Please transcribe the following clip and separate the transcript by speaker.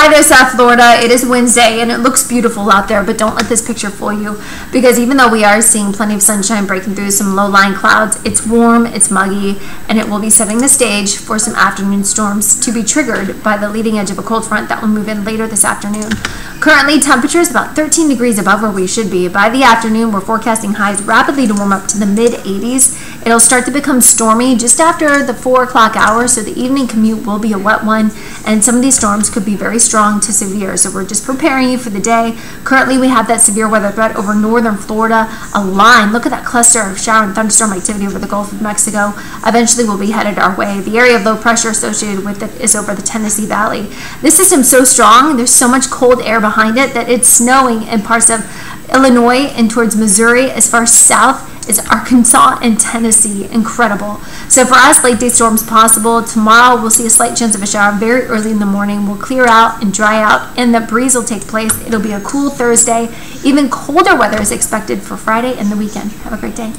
Speaker 1: Hi there, South Florida. It is Wednesday and it looks beautiful out there, but don't let this picture fool you, because even though we are seeing plenty of sunshine breaking through some low-lying clouds, it's warm, it's muggy, and it will be setting the stage for some afternoon storms to be triggered by the leading edge of a cold front that will move in later this afternoon. Currently, temperatures about 13 degrees above where we should be. By the afternoon, we're forecasting highs rapidly to warm up to the mid-80s. It'll start to become stormy just after the 4 o'clock hour, so the evening commute will be a wet one, and some of these storms could be very strong to severe, so we're just preparing you for the day. Currently, we have that severe weather threat over northern Florida. A line, look at that cluster of shower and thunderstorm activity over the Gulf of Mexico. Eventually will be headed our way. The area of low pressure associated with it is over the Tennessee Valley. This system's so strong, there's so much cold air behind it that it's snowing in parts of Illinois and towards Missouri, as far south is Arkansas and Tennessee. Incredible. So for us, late day storms possible. Tomorrow we'll see a slight chance of a shower very early in the morning. We'll clear out and dry out, and the breeze will take place. It'll be a cool Thursday. Even colder weather is expected for Friday and the weekend. Have a great day.